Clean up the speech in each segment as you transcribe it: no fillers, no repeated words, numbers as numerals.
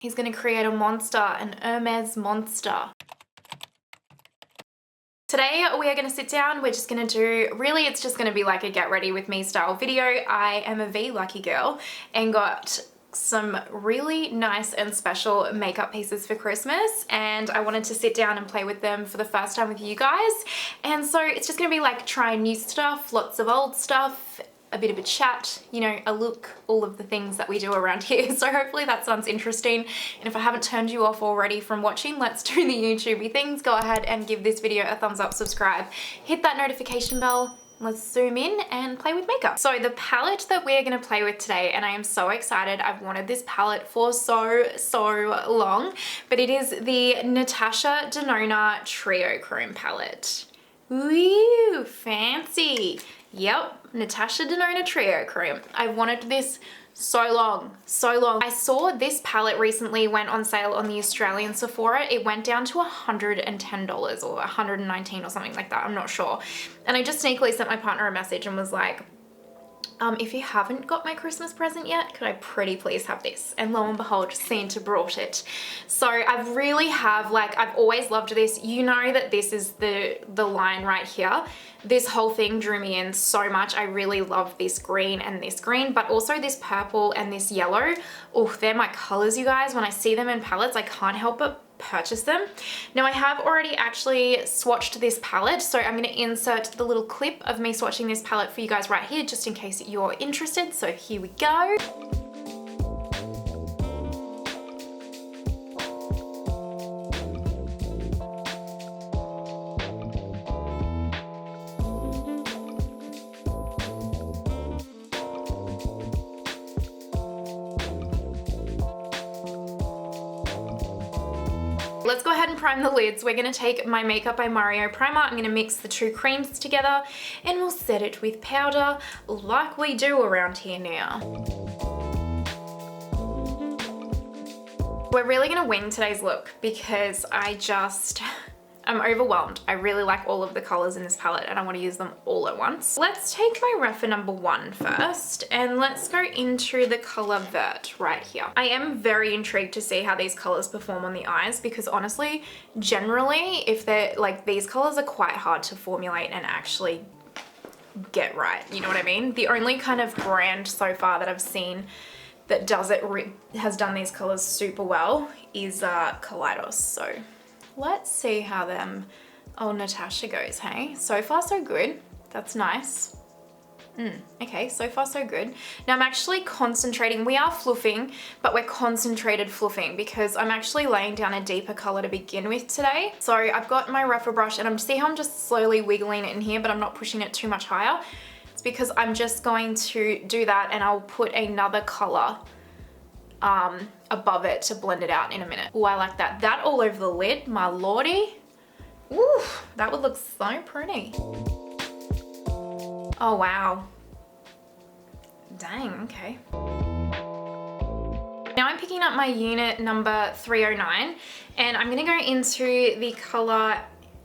He's gonna create a monster, an Hermes monster. Today we are gonna sit down, we're just gonna do, really it's just gonna be like a get ready with me style video. I am a V lucky girl and got some really nice and special makeup pieces for Christmas, and I wanted to sit down and play with them for the first time with you guys. And so it's just gonna be like trying new stuff, lots of old stuff, a bit of a chat, you know, a look, all of the things that we do around here. So hopefully that sounds interesting. And if I haven't turned you off already from watching Let's Do the YouTubey things, go ahead and give this video a thumbs up, subscribe, hit that notification bell. Let's zoom in and play with makeup. So the palette that we're gonna play with today, and I am so excited, I've wanted this palette for so long, but it is the Natasha Denona Triochrome palette. Woo, fancy. Yep, Natasha Denona Triochrome. I've wanted this so long. I saw this palette recently went on sale on the Australian Sephora. It went down to $110 or $119 or something like that, I'm not sure. And I just sneakily sent my partner a message and was like, if you haven't got my Christmas present yet, could I pretty please have this? And lo and behold, Santa brought it. So I've always loved this. You know that this is the line right here. This whole thing drew me in so much. I really love this green and this green, but also this purple and this yellow. Oh, they're my colors, you guys. When I see them in palettes, I can't help but purchase them. Now I have already actually swatched this palette, so I'm going to insert the little clip of me swatching this palette for you guys right here, just in case you're interested. So here we go. Let's go ahead and prime the lids. We're gonna take my Makeup by Myer primer. I'm gonna mix the two creams together and we'll set it with powder like we do around here now. We're really gonna wing today's look because I'm overwhelmed. I really like all of the colors in this palette and I want to use them all at once. Let's take my Refa number 1 first and let's go into the color Vert right here. I am very intrigued to see how these colors perform on the eyes because honestly, generally, if they're like, these colors are quite hard to formulate and actually get right. You know what I mean? The only kind of brand so far that I've seen that has done these colors super well is Kaleidos. So let's see how Natasha goes, hey? So far so good. That's nice. Okay, so far so good. Now I'm actually concentrating. We are fluffing, but we're concentrated fluffing because I'm actually laying down a deeper color to begin with today. So I've got my Refa brush and see how I'm just slowly wiggling it in here, but I'm not pushing it too much higher. It's because I'm just going to do that and I'll put another color above it to blend it out in a minute. Oh, I like that. That all over the lid, my lordy. Ooh, that would look so pretty. Oh, wow. Dang, okay. Now I'm picking up my unit number 309 and I'm gonna go into the color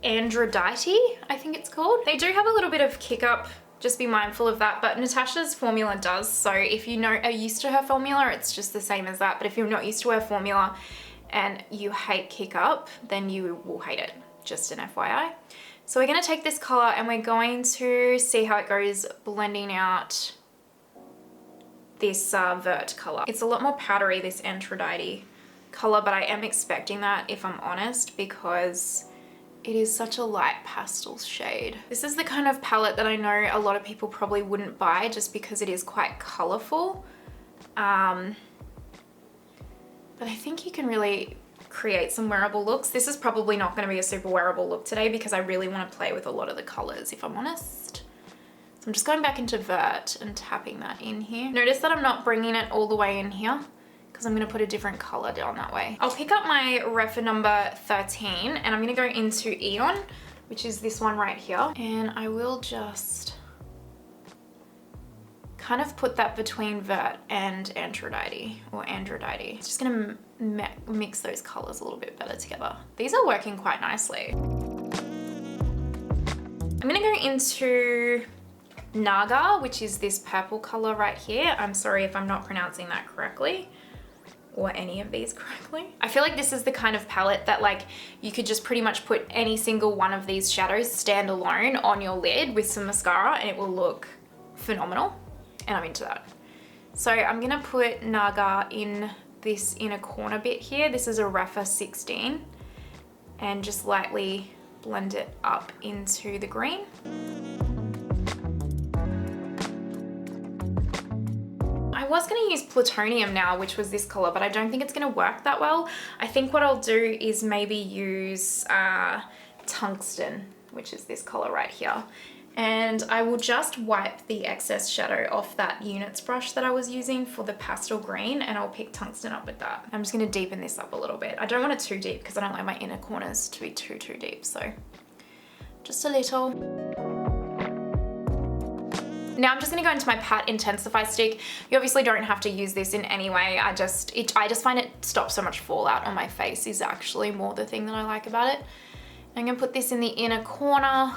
Androdite, I think it's called. They do have a little bit of kick up. Just be mindful of that, but Natasha's formula does, so if you are used to her formula, it's just the same as that, but if you're not used to her formula and you hate kick up, then you will hate it, just an FYI. So we're going to take this color and we're going to see how it goes blending out this Vert color. It's a lot more powdery, this Androdite color, but I am expecting that if I'm honest, because it is such a light pastel shade. This is the kind of palette that I know a lot of people probably wouldn't buy just because it is quite colorful. But I think you can really create some wearable looks. This is probably not gonna be a super wearable look today because I really wanna play with a lot of the colors, if I'm honest. So I'm just going back into Vert and tapping that in here. Notice that I'm not bringing it all the way in here, because I'm going to put a different color down that way. I'll pick up my Refa number 13 and I'm going to go into Eon, which is this one right here. And I will just kind of put that between Vert and Androdite, or Androdite. It's just going to mix those colors a little bit better together. These are working quite nicely. I'm going to go into Naga, which is this purple color right here. I'm sorry if I'm not pronouncing that correctly. or any of these correctly. I feel like this is the kind of palette that like you could just pretty much put any single one of these shadows stand alone on your lid with some mascara and it will look phenomenal, and I'm into that. So I'm gonna put Naga in this inner corner bit here. This is a Rapha 16, and just lightly blend it up into the green. I was going to use Plutonium now, which was this color, but I don't think it's going to work that well. I think what I'll do is maybe use Tungsten, which is this color right here. And I will just wipe the excess shadow off that Units brush that I was using for the pastel green, and I'll pick Tungsten up with that. I'm just going to deepen this up a little bit. I don't want it too deep because I don't like my inner corners to be too deep, so just a little. Now I'm just going to go into my Pat Intensify stick. You obviously don't have to use this in any way. I just find it stops so much fallout on my face is actually more the thing that I like about it. I'm going to put this in the inner corner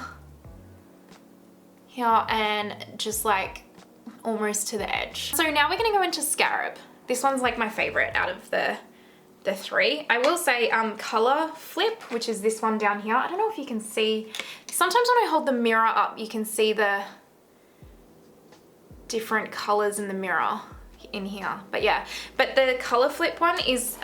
here and just like almost to the edge. So now we're going to go into Scarab. This one's like my favorite out of the three. I will say Color Flip, which is this one down here. I don't know if you can see. Sometimes when I hold the mirror up, you can see the different colors in the mirror in here, but yeah, but the Color Flip one is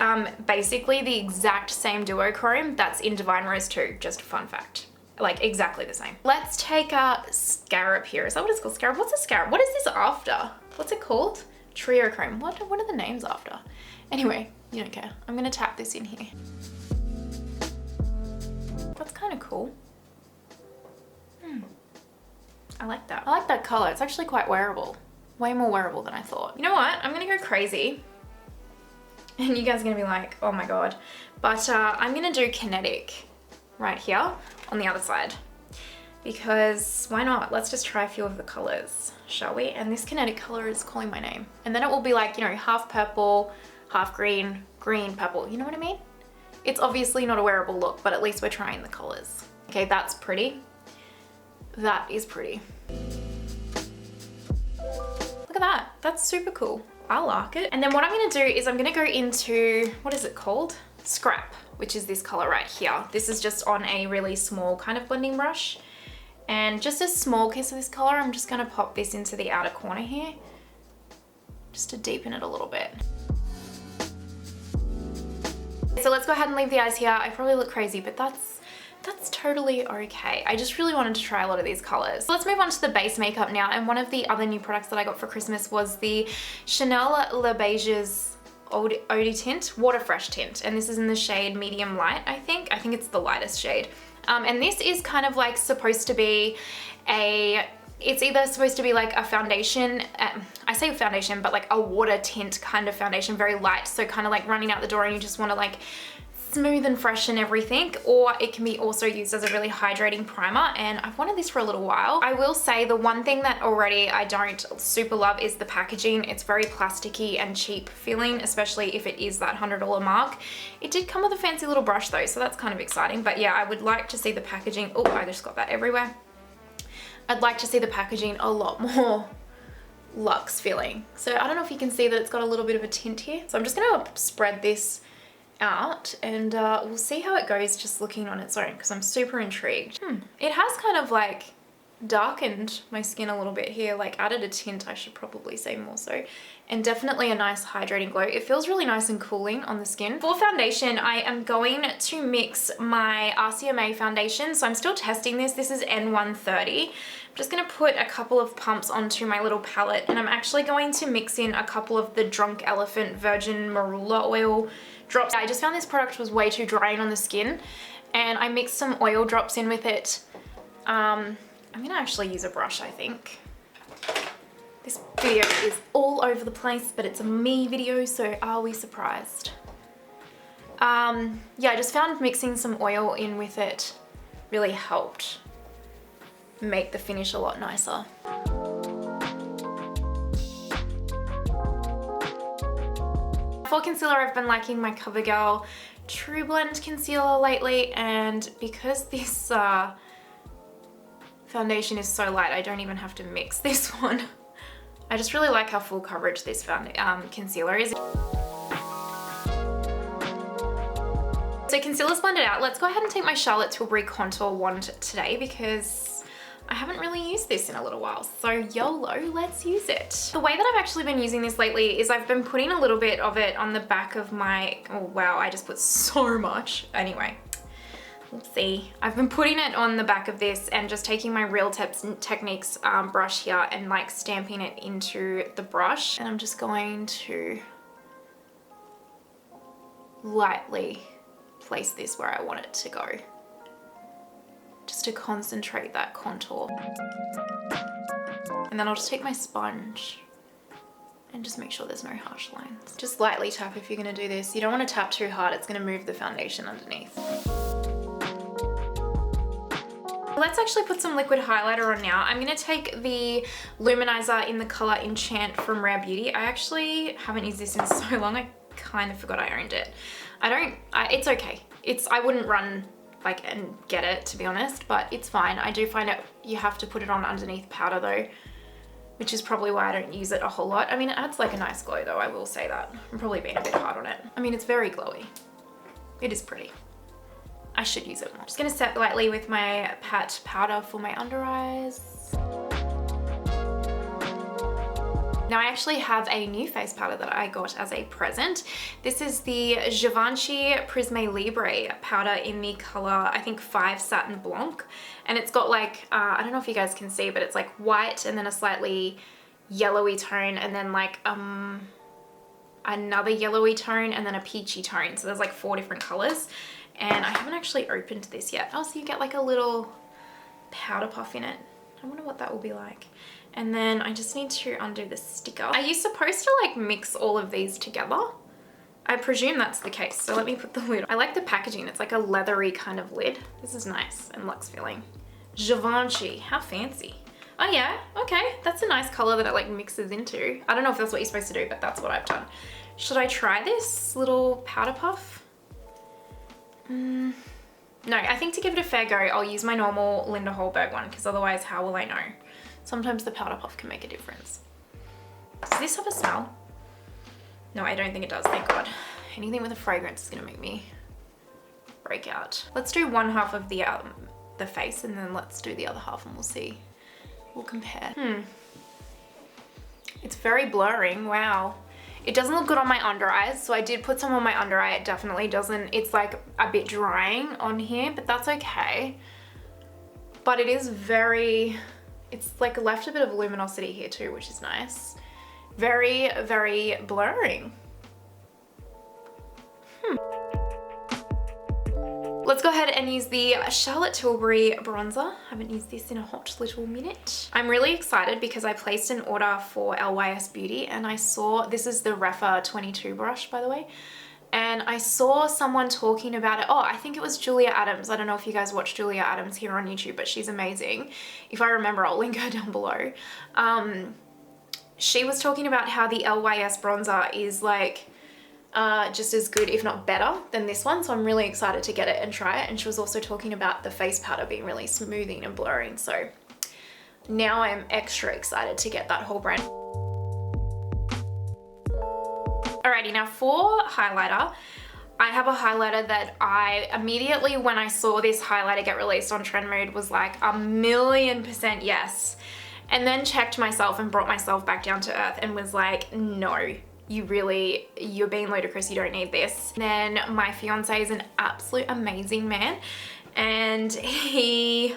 basically the exact same duochrome that's in Divine Rose 2, just a fun fact, like exactly the same. Let's take a Scarab here. Is that what it's called? Scarab? What's a Scarab? What is this after? What's it called? Triochrome. What are the names after? Anyway, you don't care. I'm gonna tap this in here. That's kind of cool. I like that. I like that color. It's actually quite wearable. Way more wearable than I thought. You know what? I'm gonna go crazy. And you guys are gonna be like, oh my God. But I'm gonna do Kinetic right here on the other side. Because why not? Let's just try a few of the colors, shall we? And this Kinetic color is calling my name. And then it will be like, you know, half purple, half green, green, purple. You know what I mean? It's obviously not a wearable look, but at least we're trying the colors. Okay, that's pretty. That is pretty. Look at that. That's super cool. I like it. And then what I'm gonna do is I'm gonna go into, what is it called? Scrap, which is this color right here. This is just on a really small kind of blending brush. And just a small piece of this color, I'm just gonna pop this into the outer corner here, just to deepen it a little bit. So let's go ahead and leave the eyes here. I probably look crazy, but that's totally okay. I just really wanted to try a lot of these colors. So let's move on to the base makeup now. And one of the other new products that I got for Christmas was the Chanel Le Beiges Eau Tint, Water Fresh Tint. And this is in the shade Medium Light, I think. I think it's the lightest shade. And this is kind of like supposed to be it's either supposed to be like a foundation, I say foundation, but like a water tint kind of foundation, very light. So kind of like running out the door and you just want to like smooth and fresh and everything, or it can be also used as a really hydrating primer, and I've wanted this for a little while. I will say the one thing that already I don't super love is the packaging. It's very plasticky and cheap feeling, especially if it is that $100 mark. It did come with a fancy little brush though, so that's kind of exciting, but yeah, I would like to see the packaging. Oh, I just got that everywhere. I'd like to see the packaging a lot more luxe feeling. So I don't know if you can see that it's got a little bit of a tint here. So I'm just gonna spread this out and we'll see how it goes just looking on its own, because I'm super intrigued. It has kind of like darkened my skin a little bit here, like added a tint, I should probably say more so, and definitely a nice hydrating glow. It feels really nice and cooling on the skin. For foundation, I am going to mix my RCMA foundation. So I'm still testing this. This is N130. I'm just gonna put a couple of pumps onto my little palette, and I'm actually going to mix in a couple of the Drunk Elephant Virgin Marula oil drops. I just found this product was way too drying on the skin, and I mixed some oil drops in with it. I'm gonna actually use a brush, I think. This video is all over the place, but it's a me video, so are we surprised? Yeah, I just found mixing some oil in with it really helped make the finish a lot nicer. For concealer, I've been liking my Covergirl Trublend concealer lately, and because this foundation is so light, I don't even have to mix this one. I just really like how full coverage this concealer is. so concealer's blended out. Let's go ahead and take my Charlotte Tilbury contour wand today because I haven't really used this in a little while. So YOLO, let's use it. The way that I've actually been using this lately is I've been putting a little bit of it on the back of my, oh wow, I just put so much. Anyway, we'll see. I've been putting it on the back of this and just taking my Real Techniques brush here and like stamping it into the brush. And I'm just going to lightly place this where I want it to go, just to concentrate that contour. And then I'll just take my sponge and just make sure there's no harsh lines. Just lightly tap if you're gonna do this. You don't want to tap too hard, it's gonna move the foundation underneath. Let's actually put some liquid highlighter on now. I'm gonna take the Luminizer in the color Enchant from Rare Beauty. I actually haven't used this in so long, I kind of forgot I owned it. It's okay. I wouldn't run like and get it, to be honest, but it's fine. I do find it, you have to put it on underneath powder though, which is probably why I don't use it a whole lot. I mean, it adds like a nice glow though, I will say that. I'm probably being a bit hard on it. I mean, it's very glowy. It is pretty. I should use it more. Just gonna set lightly with my pat powder for my under eyes. Now I actually have a new face powder that I got as a present. This is the Givenchy Prisme Libre powder in the color, I think 5 Satin Blanc. And it's got like, I don't know if you guys can see, but it's like white and then a slightly yellowy tone and then like another yellowy tone and then a peachy tone. So there's like 4 different colors. And I haven't actually opened this yet. Oh, so you get like a little powder puff in it. I wonder what that will be like. And then I just need to undo the sticker. Are you supposed to like mix all of these together? I presume that's the case. So let me put the lid on. I like the packaging. It's like a leathery kind of lid. This is nice and luxe feeling. Givenchy, how fancy. Oh yeah, okay. That's a nice color that it like mixes into. I don't know if that's what you're supposed to do, but that's what I've done. Should I try this little powder puff? No, I think to give it a fair go, I'll use my normal Linda Hallberg one because otherwise how will I know? Sometimes the powder puff can make a difference. Does this have a smell? No, I don't think it does, thank God. Anything with a fragrance is gonna make me break out. Let's do one half of the face and then let's do the other half and we'll see. We'll compare. It's very blurring, wow. It doesn't look good on my under eyes, so I did put some on my under eye. It definitely doesn't, it's like a bit drying on here, but that's okay. But it is very, it's like left a bit of luminosity here too, which is nice. Very, very blurring. Let's go ahead and use the Charlotte Tilbury bronzer. Haven't used this in a hot little minute. I'm really excited because I placed an order for LYS Beauty and I saw, this is the Refa 22 brush by the way, and I saw someone talking about it. Oh, I think it was Julia Adams. I don't know if you guys watch Julia Adams here on YouTube, but she's amazing. If I remember, I'll link her down below. She was talking about how the LYS bronzer is like, just as good, if not better than this one. So I'm really excited to get it and try it. And she was also talking about the face powder being really smoothing and blurring. So now I'm extra excited to get that whole brand. Alrighty, now for highlighter, I have a highlighter that I immediately, when I saw this highlighter get released on Trend Mood, was like 1,000,000% yes. And then checked myself and brought myself back down to earth and was like, no. You're being ludicrous, you don't need this. Then my fiance is an absolute amazing man and he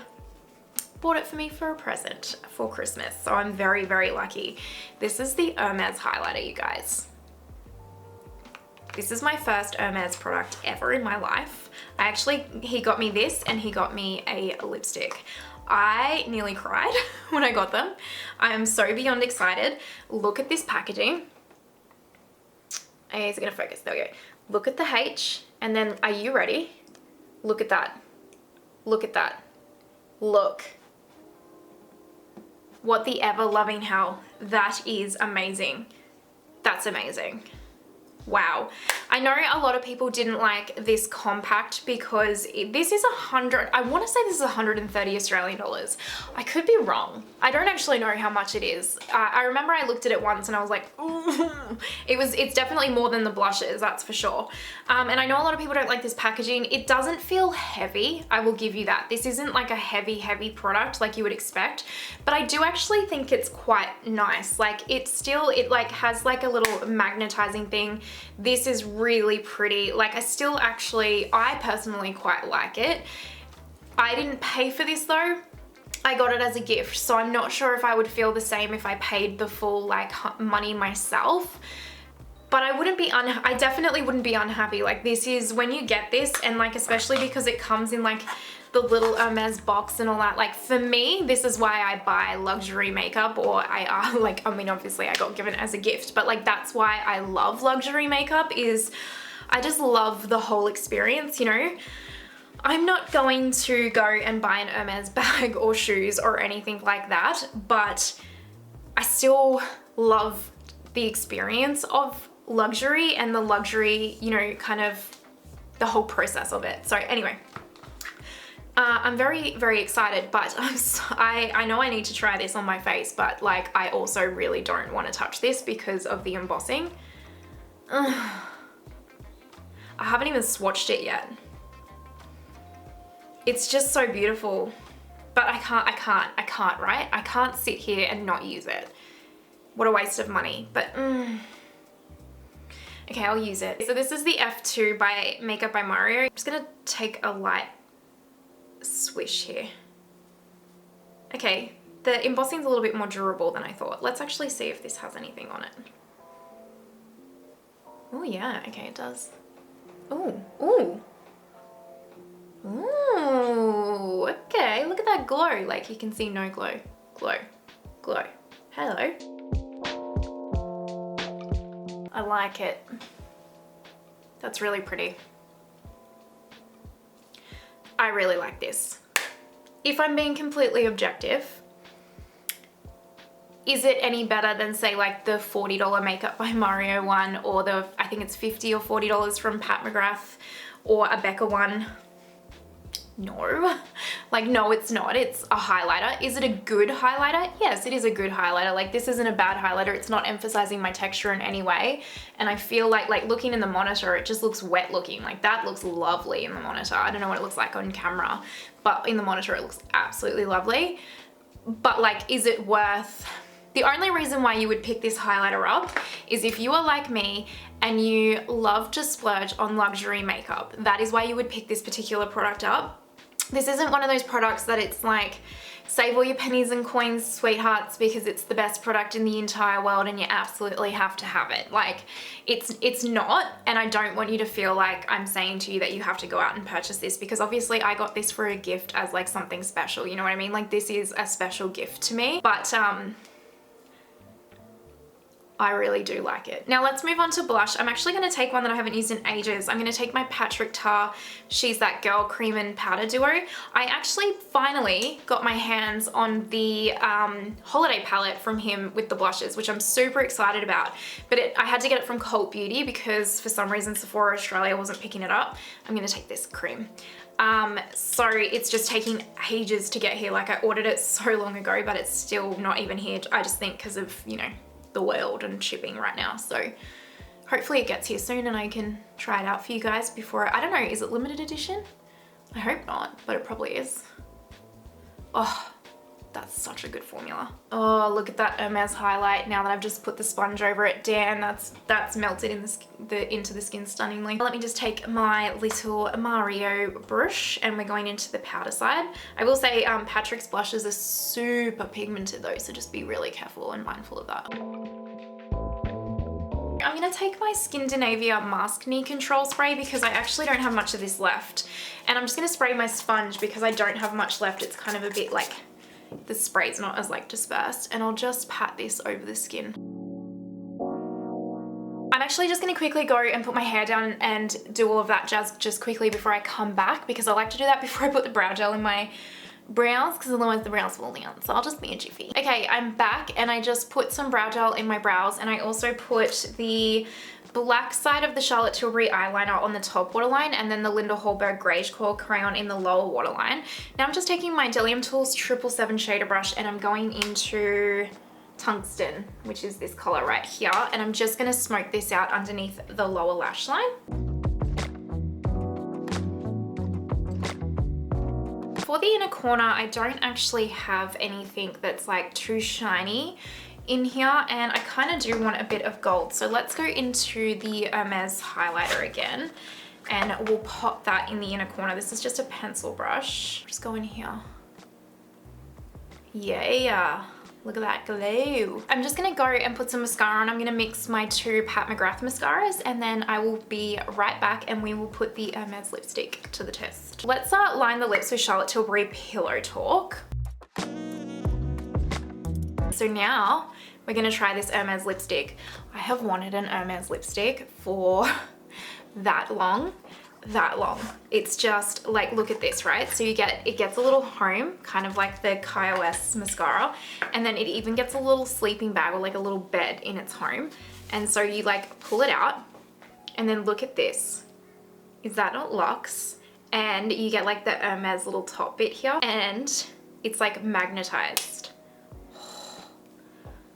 bought it for me for a present for Christmas. So I'm very, very lucky. This is the Hermes highlighter, you guys. This is my first Hermes product ever in my life. He got me this and he got me a lipstick. I nearly cried when I got them. I am so beyond excited. Look at this packaging. Is it gonna focus? There we go. Look at the H, and then, are you ready? Look at that. Look at that. Look. What the ever loving hell. That is amazing. That's amazing. Wow. I know a lot of people didn't like this compact because this is I want to say this is 130 Australian dollars. I could be wrong. I don't actually know how much it is. I remember I looked at it once and I was like, ooh. It's definitely more than the blushes, that's for sure. And I know a lot of people don't like this packaging. It doesn't feel heavy, I will give you that. This isn't like a heavy product like you would expect, but I do actually think it's quite nice. Like it like has like a little magnetizing thing. This is really pretty. Like I personally quite like it. I didn't pay for this though. I got it as a gift, so I'm not sure if I would feel the same if I paid the full like money myself. But I definitely wouldn't be unhappy. Like this is, when you get this, and like especially because it comes in like the little Hermes box and all that, like for me, this is why I buy luxury makeup, or I mean obviously I got given it as a gift, but like that's why I love luxury makeup, is I just love the whole experience, you know? I'm not going to go and buy an Hermes bag or shoes or anything like that, but I still love the experience of luxury and the luxury, you know, kind of the whole process of it. So anyway, I'm very excited, but I know I need to try this on my face, but like I also really don't want to touch this because of the embossing. I haven't even swatched it yet. It's just so beautiful, but I can't, right? I can't sit here and not use it. What a waste of money, but okay, I'll use it. So this is the F2 by Makeup by Myer. I'm just gonna take a light swish here. Okay, the embossing's a little bit more durable than I thought. Let's actually see if this has anything on it. Oh yeah, okay, it does. Ooh, ooh. Ooh, okay, look at that glow. Like you can see no glow. Glow, glow. Hello. I like it. That's really pretty. I really like this. If I'm being completely objective, is it any better than say like the $40 Makeup by Myer one, or the, I think it's $50 or $40 from Pat McGrath, or a Becca one? No. Like, no, it's not. It's a highlighter. Is it a good highlighter? Yes, it is a good highlighter. Like, this isn't a bad highlighter. It's not emphasizing my texture in any way. And I feel like looking in the monitor, it just looks wet looking. Like, that looks lovely in the monitor. I don't know what it looks like on camera, but in the monitor, it looks absolutely lovely. But like, is it worth... The only reason why you would pick this highlighter up is if you are like me and you love to splurge on luxury makeup. That is why you would pick this particular product up. This isn't one of those products that it's like, save all your pennies and coins, sweethearts, because it's the best product in the entire world and you absolutely have to have it. Like, it's not, and I don't want you to feel like I'm saying to you that you have to go out and purchase this, because obviously I got this for a gift as like something special, you know what I mean? Like, this is a special gift to me, but I really do like it. Now let's move on to blush. I'm actually gonna take one that I haven't used in ages. I'm gonna take my Patrick Ta She's That Girl Cream and Powder Duo. I actually finally got my hands on the holiday palette from him with the blushes, which I'm super excited about. But I had to get it from Cult Beauty because for some reason Sephora Australia wasn't picking it up. I'm gonna take this cream. So it's just taking ages to get here. Like, I ordered it so long ago, but it's still not even here. I just think because of, you know, the world and shipping right now. So hopefully it gets here soon and I can try it out for you guys before, I don't know, is it limited edition? I hope not, but it probably is. Oh, that's such a good formula. Oh, look at that Hermes highlight now that I've just put the sponge over it. Damn, that's melted in into the skin stunningly. Let me just take my little Mario brush and we're going into the powder side. I will say Patrick's blushes are super pigmented though, so just be really careful and mindful of that. I'm gonna take my Skindinavia Mask Knee Control Spray because I actually don't have much of this left. And I'm just gonna spray my sponge because I don't have much left. It's kind of a bit like, the spray's not as like dispersed, and I'll just pat this over the skin. I'm actually just gonna quickly go and put my hair down and do all of that jazz just quickly before I come back, because I like to do that before I put the brow gel in my brows because otherwise the brows fall down, so I'll just be a jiffy. Okay, I'm back and I just put some brow gel in my brows, and I also put the black side of the Charlotte Tilbury eyeliner on the top waterline, and then the Linda Hallberg Greige Core crayon in the lower waterline. Now I'm just taking my Delium Tools 777 shader brush and I'm going into Tungsten, which is this color right here, and I'm just gonna smoke this out underneath the lower lash line. For the inner corner, I don't actually have anything that's like too shiny in here, and I kind of do want a bit of gold. So let's go into the Hermes highlighter again, and we'll pop that in the inner corner. This is just a pencil brush. Just go in here. Yeah. Look at that glow. I'm just gonna go and put some mascara on. I'm gonna mix my two Pat McGrath mascaras, and then I will be right back and we will put the Hermes lipstick to the test. Let's line the lips with Charlotte Tilbury Pillow Talk. So now we're gonna try this Hermes lipstick. I have wanted an Hermes lipstick for that long. It's just like, look at this, right? So it gets a little home, kind of like the Cacao mascara, and then it even gets a little sleeping bag or like a little bed in its home. And so you like pull it out, and then look at this. Is that not luxe? And you get like the Hermes little top bit here, and it's like magnetized.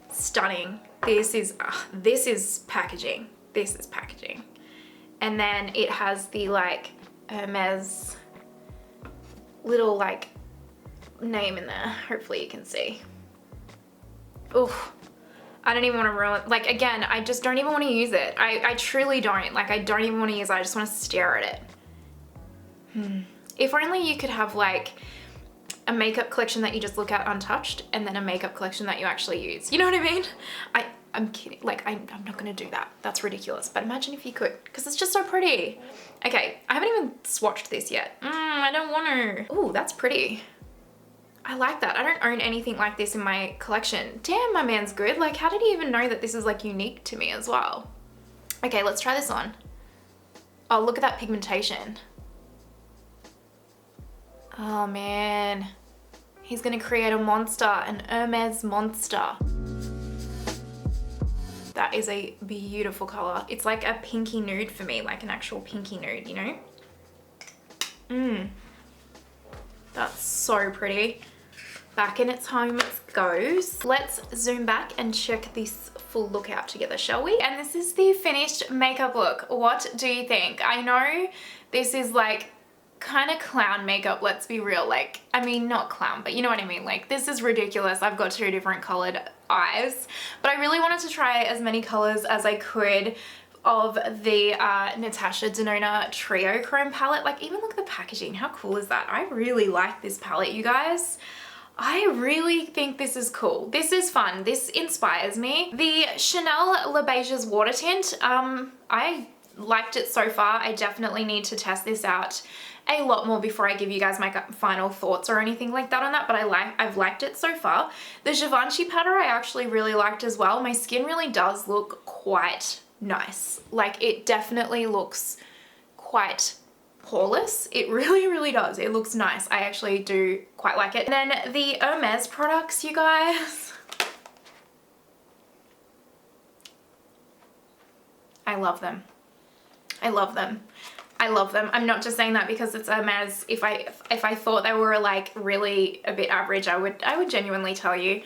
Stunning. This is packaging. This is packaging. And then it has the like Hermes little like name in there. Hopefully you can see. Oof. I don't even want to ruin, like, again, I just don't even want to use it. I truly don't. Like, I don't even want to use it. I just want to stare at it. If only you could have like a makeup collection that you just look at untouched, and then a makeup collection that you actually use. You know what I mean? I'm kidding. Like, I'm not gonna do that. That's ridiculous. But imagine if you could, because it's just so pretty. Okay, I haven't even swatched this yet. I don't want to. Ooh, that's pretty. I like that. I don't own anything like this in my collection. Damn, my man's good. Like, how did he even know that this is like unique to me as well? Okay, let's try this on. Oh, look at that pigmentation. Oh man, he's gonna create a monster, an Hermes monster. That is a beautiful color. It's like a pinky nude for me, like an actual pinky nude, you know? That's so pretty. Back in its home it goes. Let's zoom back and check this full look out together, shall we? And this is the finished makeup look. What do you think? I know this is like kind of clown makeup, let's be real. Like, I mean, not clown, but you know what I mean. Like, this is ridiculous. I've got two different colored eyes, but I really wanted to try as many colors as I could of the Natasha Denona Triochrome palette. Like, even look at the packaging. How cool is that? I really like this palette, you guys. I really think this is cool. This is fun. This inspires me. The Chanel Le Beiges water tint, I liked it so far. I definitely need to test this out a lot more before I give you guys my final thoughts or anything like that on that, but I've liked it so far. The Givenchy powder I actually really liked as well. My skin really does look quite nice. Like, it definitely looks quite poreless. It really, really does. It looks nice. I actually do quite like it. And then the Hermes products, you guys. I love them. I love them. I love them. I'm not just saying that because it's Hermes. If I thought they were like really a bit average, I would genuinely tell you.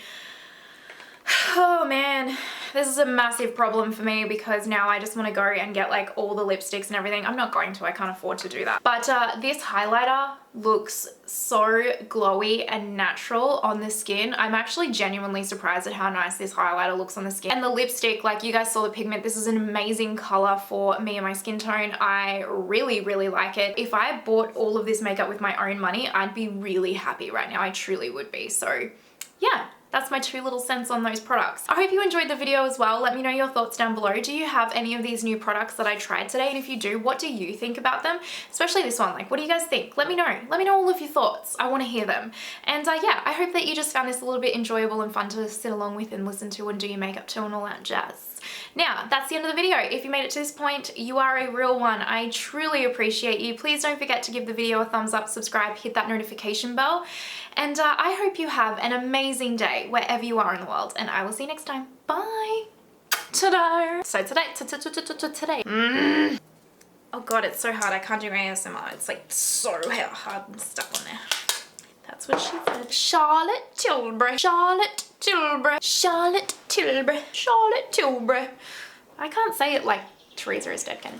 Oh man, this is a massive problem for me because now I just want to go and get like all the lipsticks and everything. I'm not going to, I can't afford to do that. But this highlighter looks so glowy and natural on the skin. I'm actually genuinely surprised at how nice this highlighter looks on the skin. And the lipstick, like you guys saw the pigment, this is an amazing color for me and my skin tone. I really, really like it. If I bought all of this makeup with my own money, I'd be really happy right now. I truly would be. So yeah. That's my 2 little cents on those products. I hope you enjoyed the video as well. Let me know your thoughts down below. Do you have any of these new products that I tried today? And if you do, what do you think about them? Especially this one. Like, what do you guys think? Let me know. Let me know all of your thoughts. I want to hear them. And yeah, I hope that you just found this a little bit enjoyable and fun to sit along with and listen to and do your makeup to and all that jazz. Now, that's the end of the video. If you made it to this point, you are a real one. I truly appreciate you. Please don't forget to give the video a thumbs up, subscribe, hit that notification bell. And I hope you have an amazing day wherever you are in the world. And I will see you next time. Bye. Ta-da. So today. Oh God, it's so hard. I can't do ASMR. It's like so hard and stuff on there. That's what she said. Charlotte Tilbury. Charlotte Tilbury. Charlotte Tilbury. Charlotte Tilbury. I can't say it like Teresa is dead, can I?